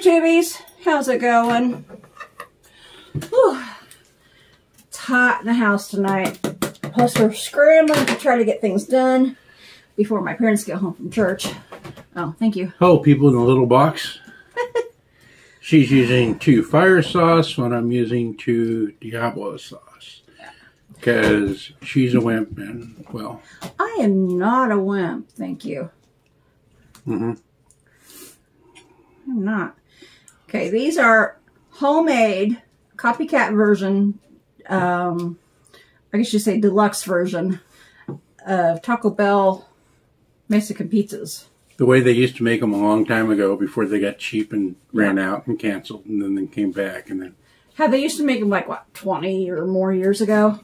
YouTubies, how's it going? Whew. It's hot in the house tonight. Plus we're scrambling to try to get things done before my parents get home from church. Oh, thank you. Hello, people in the little box. She's using 2 fire sauce when I'm using 2 Diablo sauce. Because she's a wimp and, well. I am not a wimp, thank you. Mm-hmm. I'm not. Okay, these are homemade copycat version, I guess you say deluxe version of Taco Bell Mexican pizzas. The way they used to make them a long time ago before they got cheap and ran out and canceled and then they came back and then. How they used to make them like, what, 20 or more years ago?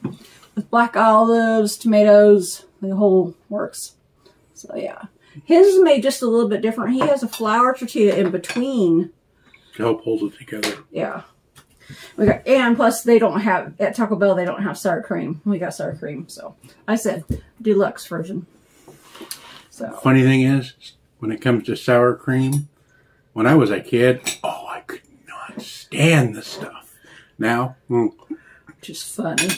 With black olives, tomatoes, the whole works. So yeah. His is made just a little bit different. He has a flour tortilla in between. To help hold it together. Yeah. And plus they don't have, at Taco Bell, they don't have sour cream. We got sour cream, so. I said deluxe version. So. Funny thing is, when it comes to sour cream, when I was a kid, oh, I could not stand the stuff. Now, Just funny.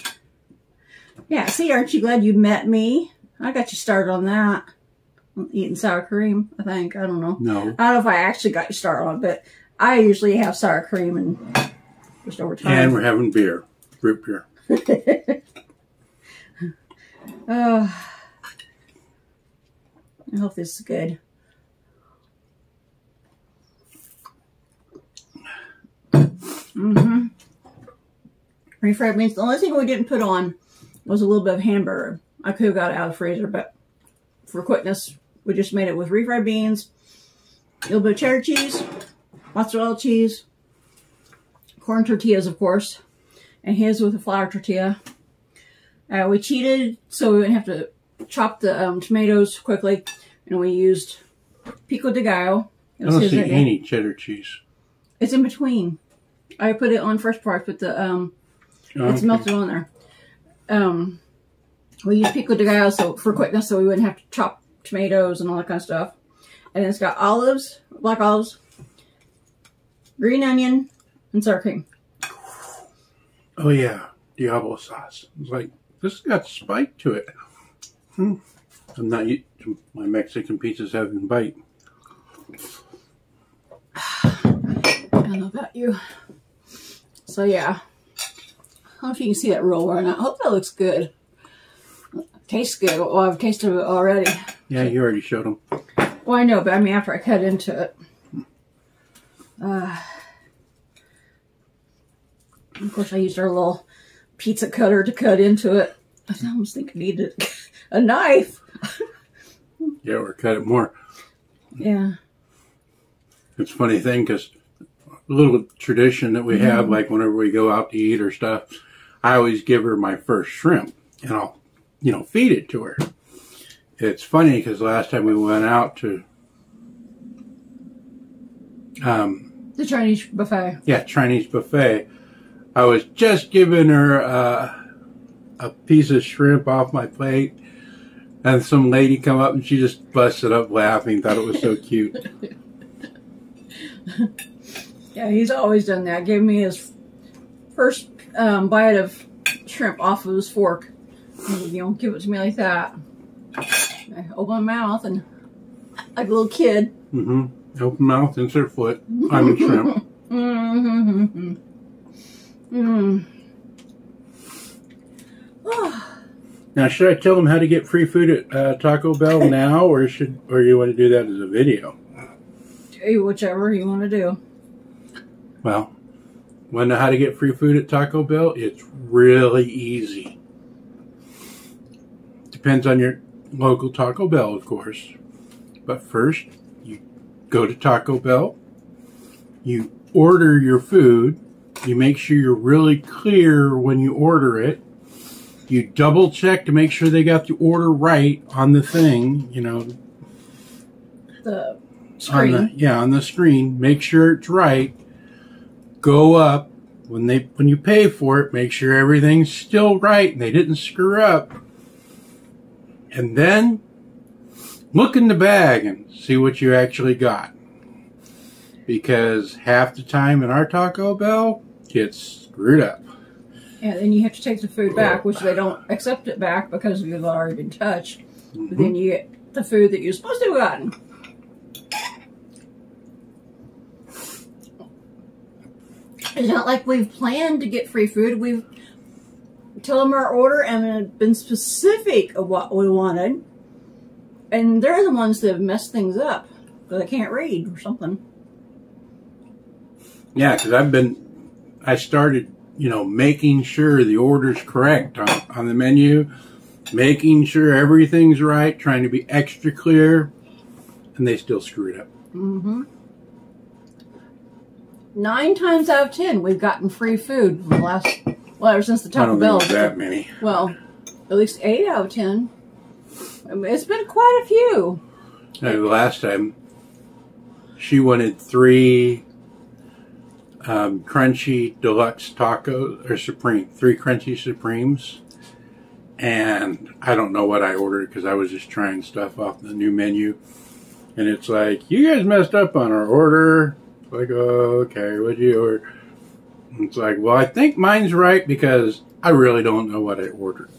Yeah, see, aren't you glad you met me? I got you started on that. Eating sour cream, I think. I don't know. No. I don't know if I actually got you started on it, but I usually have sour cream and just over time. And we're having beer. Root beer. I hope this is good. Mm-hmm. Refried beans. The only thing we didn't put on was a little bit of hamburger. I could have got it out of the freezer, but for quickness, we just made it with refried beans, a little bit of cheddar cheese, mozzarella cheese, corn tortillas, of course, and his with a flour tortilla. We cheated so we wouldn't have to chop the tomatoes quickly, and we used pico de gallo. I don't see any cheddar cheese. It's in between. I put it on first part, but the it's melted on there. We used pico de gallo so for quickness, so we wouldn't have to chop tomatoes and all that kind of stuff. And it's got olives, black olives, green onion, and sour cream. Oh yeah, Diablo sauce. It's like, this has got spike to it. I'm not used to my Mexican pizzas having bite. I don't know about you. So yeah. I don't know if you can see that roll or not. I hope that looks good. Tastes good. Well, I've tasted it already. Yeah, you already showed them. Well, I know, but I mean after I cut into it. Of course, I used our little pizza cutter to cut into it. I almost think I needed a knife. Yeah, or cut it more. Yeah. It's a funny thing because a little tradition that we have, like whenever we go out to eat or stuff, I always give her my first shrimp and I'll, you know, feed it to her. It's funny because last time we went out to the Chinese buffet. Yeah, Chinese buffet. I was just giving her a piece of shrimp off my plate, and some lady come up and she just busted up laughing, thought it was so cute. Yeah, he's always done that. Gave me his first bite of shrimp off of his fork. You know, give it to me like that. I open my mouth and like a little kid. Mm-hmm. Open mouth, insert foot. I'm a shrimp. Mm-hmm. Mm. Now, should I tell them how to get free food at Taco Bell now, or you want to do that as a video? Whichever you want to do. Well, want to know how to get free food at Taco Bell? It's really easy. Depends on your local Taco Bell, of course. But first, you go to Taco Bell, you order your food, you make sure you're really clear when you order it, you double check to make sure they got the order right on the thing, you know. The screen. On the screen, make sure it's right. Go up, when you pay for it, make sure everything's still right and they didn't screw up. And then look in the bag and see what you actually got. because half the time in our Taco Bell gets screwed up. And then you have to take the food back, which they don't accept it back because you've already been touched. But then you get the food that you're supposed to have gotten. It's not like we've planned to get free food. We've told them our order and been specific of what we wanted. And they're the ones that have messed things up. So they can't read or something. Yeah, because I started, you know, making sure the order's correct on the menu, making sure everything's right, trying to be extra clear, and they still screw it up. 9 times out of 10, we've gotten free food from the last, well, ever since the Taco Bell. I don't think that many. Well, at least 8 out of 10. I mean, it's been quite a few. The last time, she wanted 3 crunchy deluxe tacos, or Supreme, 3 crunchy Supremes. And I don't know what I ordered because I was just trying stuff off the new menu. And it's like, you guys messed up on our order. It's like, oh, okay, what'd you order? And it's like, well, I think mine's right because I really don't know what I ordered.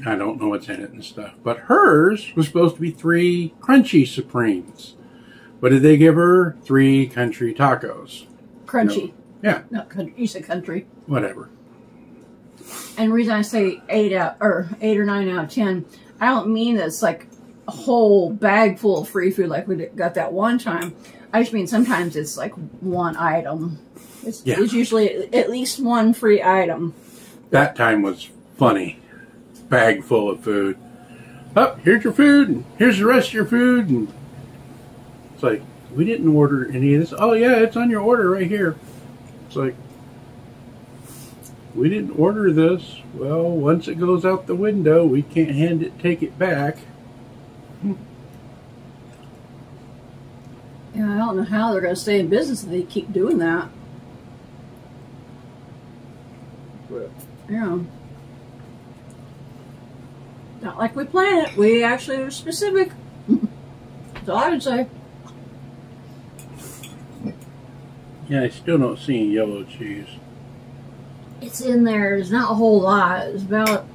I don't know what's in it and stuff. But hers was supposed to be 3 crunchy Supremes. What did they give her? 3 country tacos. Crunchy. No. Yeah. Not country. You said country. Whatever. And the reason I say 8 or 9 out of 10, I don't mean that it's like a whole bag full of free food like we got that one time. I just mean sometimes it's like one item. It's usually at least one free item. That time was funny. Bag full of food. Oh, here's your food, and here's the rest of your food. And it's like, we didn't order any of this. Oh, yeah, it's on your order right here. It's like, we didn't order this. Well, once it goes out the window, we can't take it back. Yeah, I don't know how they're going to stay in business if they keep doing that. But, yeah. Not like we planned it. We actually were specific. That's all I would say. Yeah, I still don't see any yellow cheese. It's in there. There's not a whole lot. It's about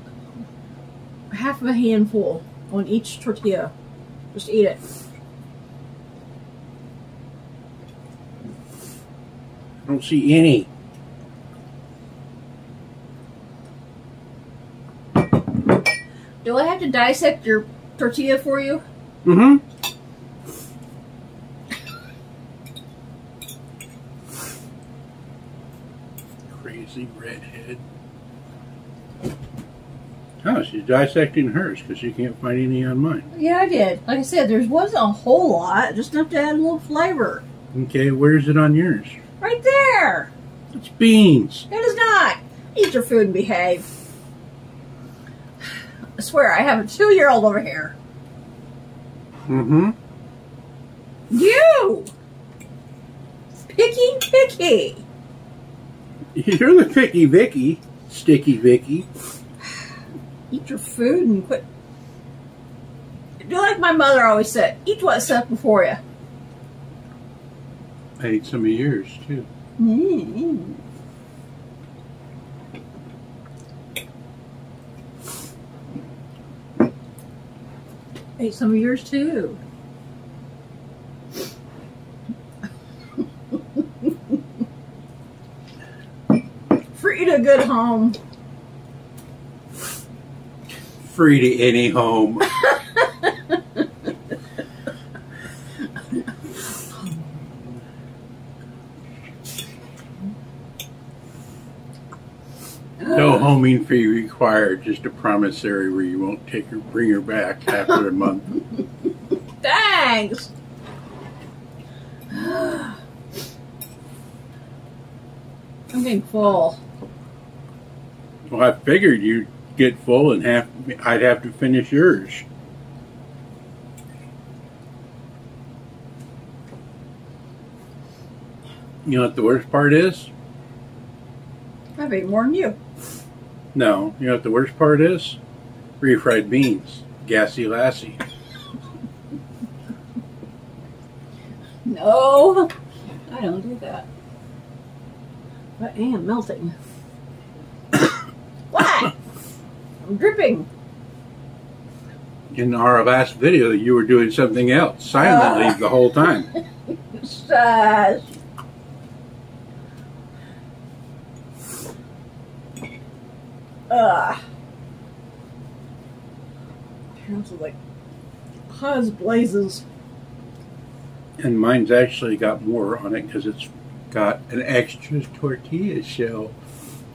half of a handful on each tortilla. Just eat it. I don't see any. Do I have to dissect your tortilla for you? Mm-hmm. Crazy redhead. Oh, she's dissecting hers because she can't find any on mine. Yeah, I did. Like I said, there wasn't a whole lot. Just enough to add a little flavor. Okay, where's it on yours? Right there. It's beans. It is not. Eat your food and behave. I swear, I have a 2-year-old over here. Mm-hmm. You! Picky. You're the picky Vicky. Sticky Vicky. Eat your food and quit. Do like my mother always said, eat what's set before you. I ate some of yours, too. Mm-hmm. Ate some of yours, too. Free to a good home. Free to any home. No homing fee required, just a promissory where you won't bring her back after a month. Thanks. I'm getting full. Well, I figured you'd get full and I'd have to finish yours. You know what the worst part is? I've ate more than you. No. You know what the worst part is? Refried beans. Gassy Lassie. No, I don't do that. I am melting. What? I'm dripping. In our last video, you were doing something else silently the whole time. Shush. This is like hot as blazes. And mine's actually got more on it because it's got an extra tortilla shell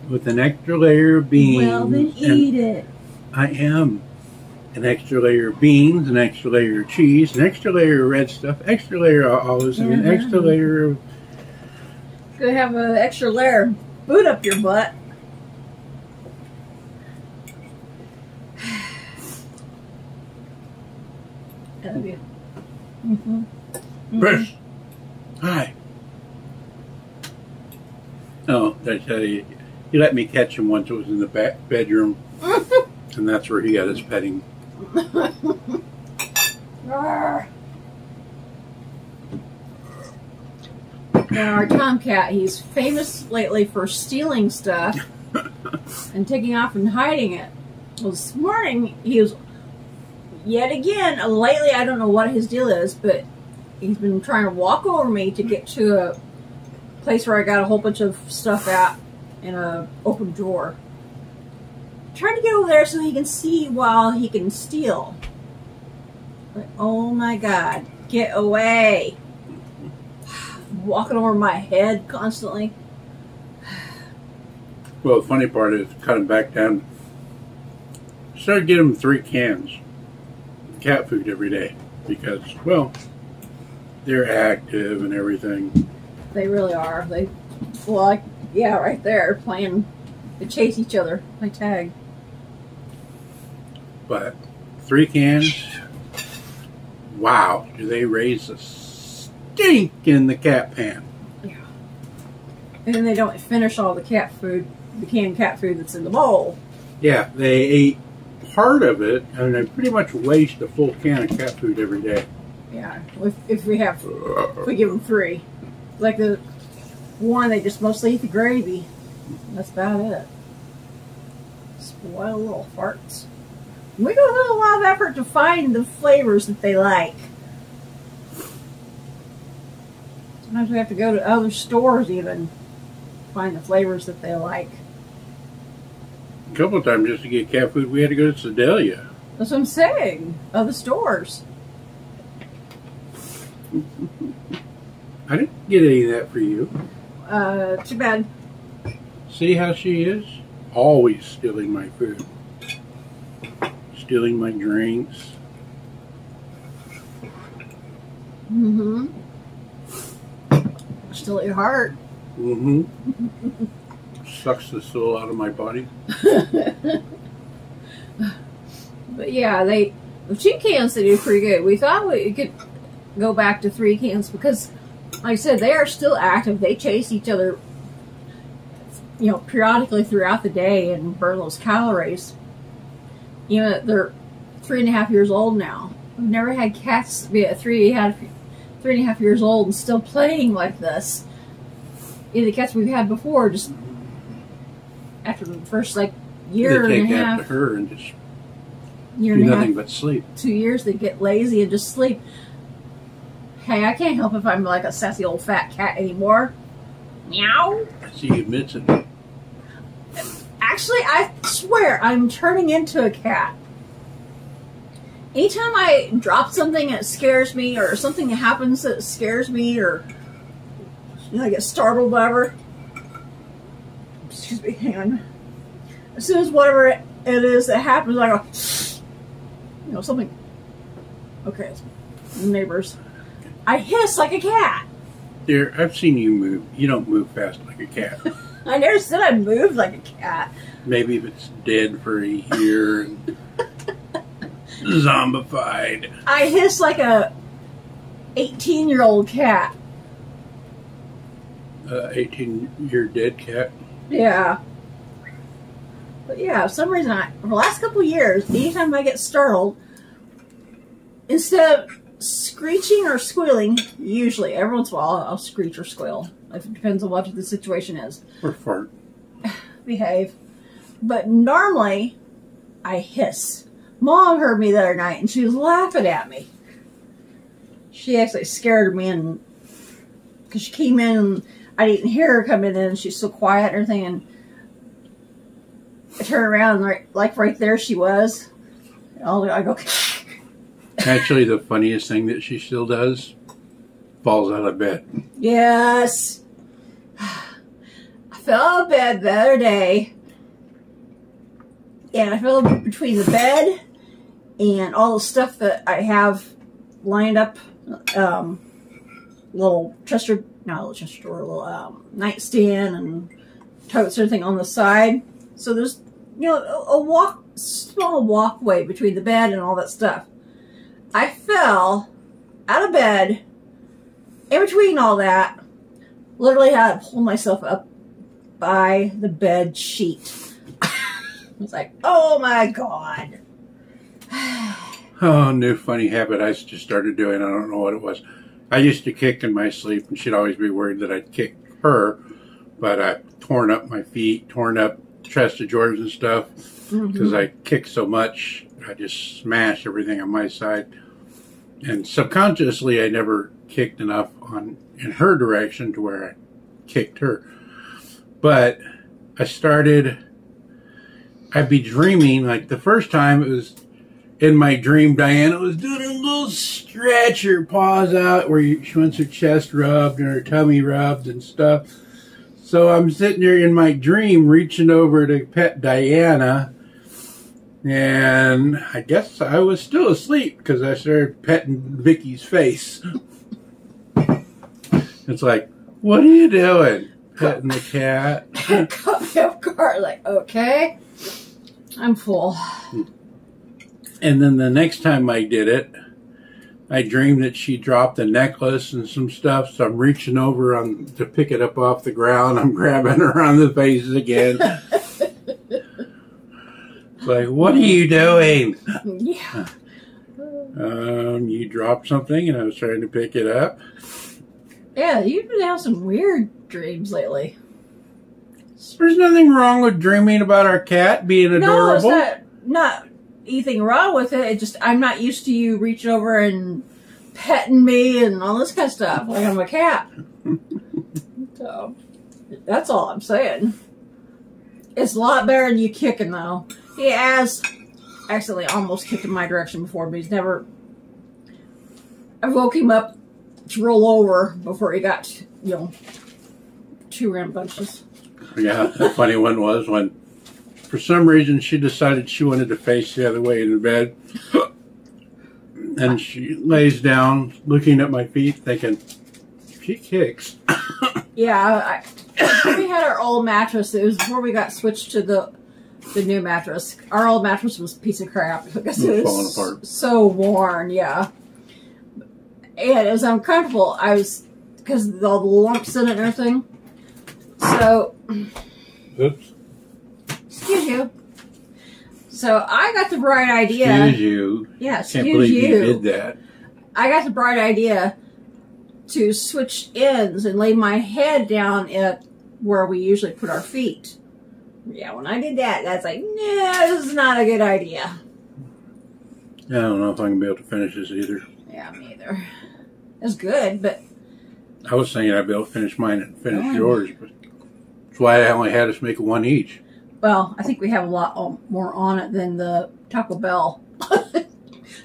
with an extra layer of beans. Well, then eat it. I am. An extra layer of beans, an extra layer of cheese, an extra layer of red stuff, extra layer of olives, and an extra layer of... Gonna have an extra layer of boot up your butt. Bruce! Hi! Oh, I tell you, he let me catch him once. It was in the bedroom, and that's where he got his petting. Now our tomcat, he's famous lately for stealing stuff and taking off and hiding it. Well, this morning he was, yet again, lately I don't know what his deal is, but he's been trying to walk over me to get to a place where I got a whole bunch of stuff at in an open drawer. Trying to get over there so he can see while he can steal. But, oh my God, get away. Walking over my head constantly. Well, the funny part is cut him back down. Started getting him 3 cans of cat food every day because, well, they're active and everything. They really are. They, well, like, yeah, right there, playing, they chase each other, play tag. But 3 cans, wow, do they raise the stink in the cat pan. Yeah. And then they don't finish all the cat food, the canned cat food that's in the bowl. Yeah, they ate part of it, and they pretty much waste a full can of cat food every day. Yeah, if we give them 3. Like the one, they just mostly eat the gravy. That's about it. Spoiled little farts. We go through a lot of effort to find the flavors that they like. Sometimes we have to go to other stores even to find the flavors that they like. A couple of times just to get cat food, we had to go to Sedalia. That's what I'm saying. Other stores. I didn't get any of that for you. Too bad. See how she is? Always stealing my food. Stealing my drinks. Mm-hmm. Still at your heart. Mm-hmm. Sucks the soul out of my body. But yeah, the 2 cans they do pretty good. We thought we could go back to 3 cans because, like I said, they are still active. They chase each other, you know, periodically throughout the day and burn those calories. You know, they're 3.5 years old now. We've never had cats be at 3.5 years old and still playing like this. Either the cats we've had before, just after the first like year and a half. They take after her and just do nothing but sleep. 2 years, they get lazy and just sleep. Hey, I can't help if I'm like a sassy old fat cat anymore. Meow. She admits it. Actually, I swear I'm turning into a cat. Anytime I drop something that scares me, or something that happens that scares me, or you know, I get startled, whatever. Excuse me, hang on. As soon as whatever it is that happens, I go, you know, something. Okay, it's neighbors. I hiss like a cat. Dear, I've seen you move. You don't move fast like a cat. I never said I moved like a cat. Maybe if it's dead for a year and zombified. I hiss like a 18-year-old cat. 18-year dead cat? Yeah. But yeah, for some reason, for the last couple of years, anytime I get startled, instead of screeching or squealing, usually. Every once in a while, I'll screech or squeal. It depends on what the situation is. Or fart. Behave. But normally, I hiss. Mom heard me the other night, and she was laughing at me. She actually scared me, and because she came in, and I didn't hear her come in, and she's so quiet and everything, and I turned around, and right there she was. I go... Actually, the funniest thing that she still does, falls out of bed. Yes. I fell out of bed the other day, and I fell between the bed and all the stuff that I have lined up, little nightstand and totes and everything on the side. So there's, you know, a small walkway between the bed and all that stuff. I fell out of bed, in between all that, literally had to pull myself up by the bed sheet. I was like, oh my God. Oh, new funny habit I just started doing. I don't know what it was. I used to kick in my sleep, and she'd always be worried that I'd kick her. But I've torn up my feet, torn up chest of drawers and stuff, because I kicked so much. I just smashed everything on my side. And subconsciously, I never kicked enough in her direction to where I kicked her. But I'd be dreaming, like the first time it was in my dream, Diana was doing a little stretch her paws out where she wants her chest rubbed and her tummy rubbed and stuff. So I'm sitting there in my dream reaching over to pet Diana, and I guess I was still asleep because I started petting Vicky's face. It's like, what are you doing? Petting the cat? Caught me off guard, like, okay, I'm full. And then the next time I did it, I dreamed that she dropped a necklace and some stuff, so I'm reaching over to pick it up off the ground. I'm grabbing her on the face again. It's like, what are you doing? Yeah. You dropped something and I was trying to pick it up. Yeah, you've been having some weird dreams lately. There's nothing wrong with dreaming about our cat being adorable. No, it's not anything wrong with it. It just, I'm not used to you reaching over and petting me and all this kind of stuff like I'm a cat. So that's all I'm saying. It's a lot better than you kicking though. He has accidentally almost kicked in my direction before, but he's never. I woke him up to roll over before he got, you know, 2 rambunctious. Yeah, the funny one was when, for some reason, she decided she wanted to face the other way in the bed. And she lays down, looking at my feet, thinking, she kicks. Yeah, we had our old mattress. It was before we got switched to the new mattress. Our old mattress was a piece of crap because it was falling apart. So worn, yeah. And it was uncomfortable. Because of all the lumps in it and everything. So, oops. Excuse you. So I got the bright idea. Excuse you. Yeah, excuse Can't believe you. you did that. I got the bright idea to switch ends and lay my head down at where we usually put our feet. Yeah, when I did that, that's like, nah, this is not a good idea. I don't know if I can be able to finish this either. Yeah, me either. It's good, but... I was thinking I'd be able to finish mine and finish yours, but that's why I only had us make one each. Well, I think we have a lot more on it than the Taco Bell.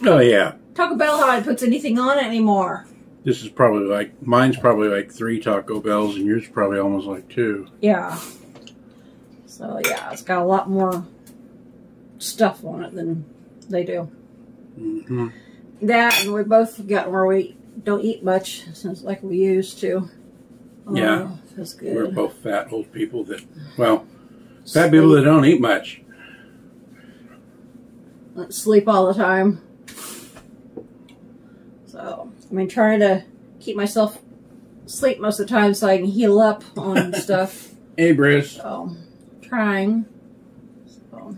Oh, yeah. Taco Bell hardly puts anything on it anymore. This is probably like, mine's probably like 3 Taco Bells, and yours probably almost like 2. Yeah. So, yeah, it's got a lot more stuff on it than they do. Mm-hmm. That, and we both got where we don't eat much, since like we used to. Oh, yeah. That's good. We're both fat old people that, well, fat people that don't eat much. Sleep all the time. So, I mean, trying to keep myself asleep most of the time so I can heal up on stuff. Hey, Briss. So, trying. So,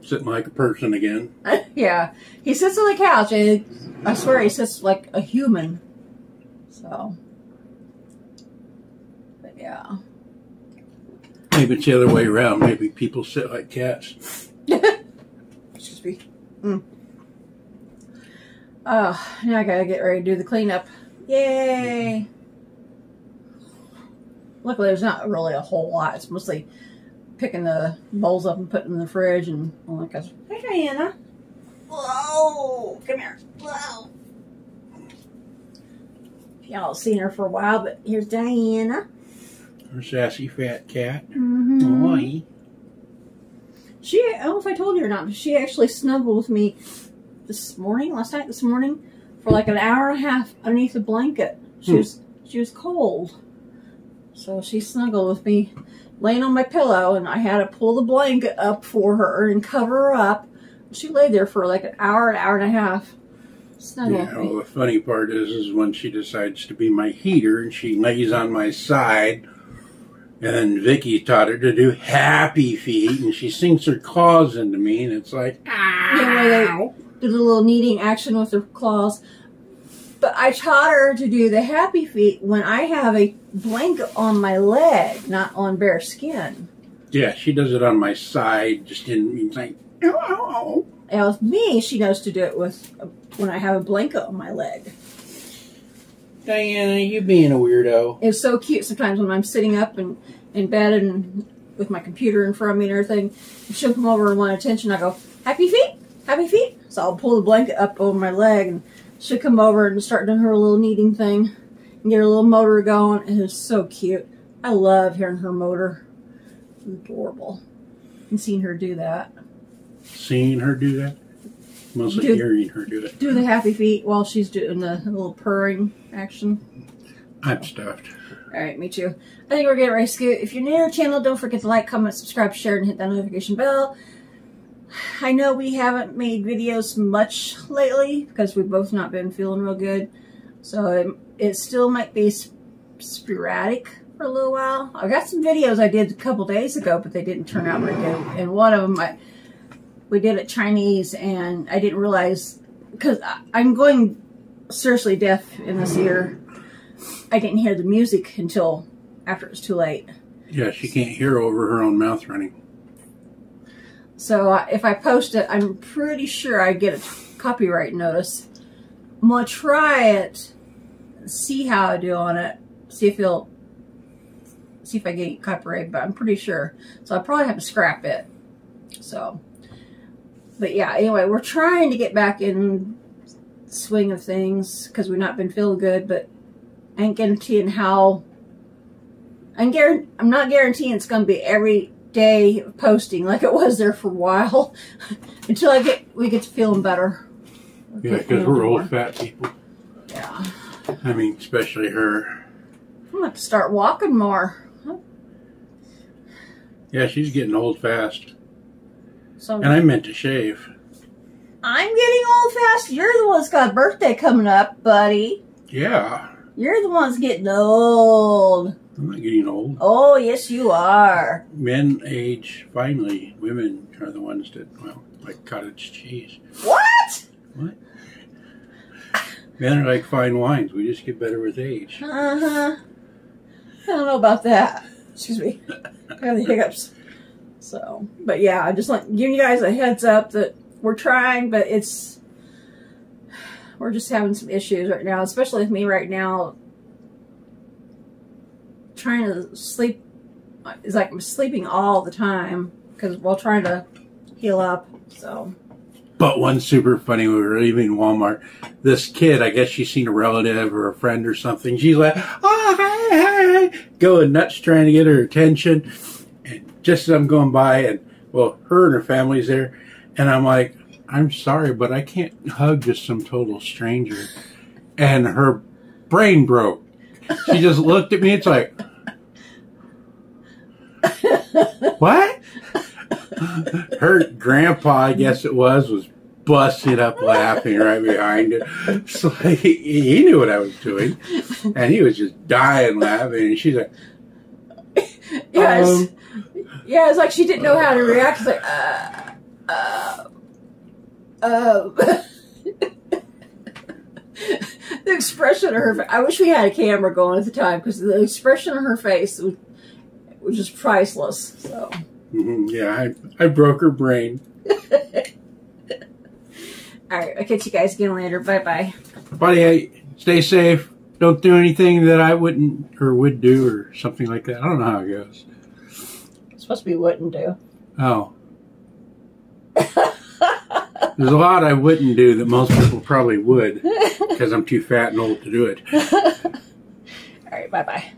Sitting like a person again. Yeah. He sits on the couch, and I swear he sits like a human. So. But yeah. Maybe it's the other way around. Maybe people sit like cats. Excuse me. Oh, now I gotta get ready to do the cleanup. Yay! Luckily, there's not really a whole lot. It's mostly picking the bowls up and putting them in the fridge and all that kind of stuff. Hey, Diana. Whoa! Come here. Whoa! Y'all seen her for a while, but here's Diana. Her sassy fat cat. Oi. She, I don't know if I told you or not, but she actually snuggled with me last night, this morning, for like an hour and a half underneath the blanket. She was cold. So she snuggled with me, laying on my pillow, and I had to pull the blanket up for her and cover her up. She laid there for like an hour and a half. Snuggled with me. Well, the funny part is when she decides to be my heater and she lays on my side, and then Vikki taught her to do happy feet, and she sinks her claws into me, and it's like, ow! Yeah, they do the little kneading action with her claws. But I taught her to do the happy feet when I have a blanket on my leg, not on bare skin. Yeah, she does it on my side, just in like, ow, ow, ow. And with me, she knows to do it with when I have a blanket on my leg. Diana, you being a weirdo. It's so cute sometimes when I'm sitting up in bed and with my computer in front of me and everything. She'll come over and want attention. I go, happy feet? Happy feet? So I'll pull the blanket up over my leg, and she'll come over and start doing her little kneading thing and get her little motor going. And it's so cute. I love hearing her motor. It's adorable. And seeing her do that. Seeing her do that? Mostly hearing her do it. Do the happy feet while she's doing the little purring action. I'm stuffed. Alright, me too. I think we're getting ready to scoot. If you're new to the channel, don't forget to like, comment, subscribe, share, and hit that notification bell. I know we haven't made videos much lately because we've both not been feeling real good. So it still might be sporadic for a little while. I got some videos I did a couple days ago, but they didn't turn out very good. And one of them, we did it Chinese, and I didn't realize, because I'm going seriously deaf in this ear. I didn't hear the music until after it was too late. Yeah, she can't hear over her own mouth running. So if I post it, I'm pretty sure I get a copyright notice. I'm going to try it, see how I do on it, see if I get copyright, but I'm pretty sure. So I'll probably have to scrap it. So, but yeah, anyway, we're trying to get back in the swing of things because we've not been feeling good, but I ain't guaranteeing how. I'm not guaranteeing it's going to be every day posting like it was there for a while until we get to feeling better. Yeah, because we're old fat people. Yeah. I mean, especially her. I'm going to have to start walking more. Yeah, she's getting old fast. So, and I meant to shave. I'm getting old fast. You're the one that's got a birthday coming up, buddy. Yeah. You're the one's getting old. I'm not getting old. Oh, yes, you are. Men age finally. Women are the ones that, well, like cottage cheese. What? What? Men are like fine wines. We just get better with age. Uh-huh. I don't know about that. Excuse me. I have the hiccups. So, but yeah, I just like giving you guys a heads up that we're trying, but we're just having some issues right now, especially with me right now. Trying to sleep, it's like I'm sleeping all the time because while trying to heal up. So, but one super funny, we were leaving Walmart. This kid, I guess she's seen a relative or a friend or something. She's like, oh, hey, hey, going nuts trying to get her attention. And just as I'm going by, and well, her and her family's there, and I'm like, I'm sorry, but I can't hug just some total stranger. And her brain broke. She just looked at me. It's like, what? Her grandpa, I guess it was busting up laughing right behind it. So he knew what I was doing, and he was just dying laughing. And she's like, yeah, it's like she didn't know how to react. It's like, The expression of her face. I wish we had a camera going at the time because the expression on her face was just priceless. So. Yeah, I broke her brain. All right, I'll catch you guys again later. Bye-bye. Buddy, stay safe. Don't do anything that I wouldn't or would do or something like that. I don't know how it goes. It's supposed to be wouldn't do. Oh. There's a lot I wouldn't do that most people probably would because I'm too fat and old to do it. All right, bye-bye.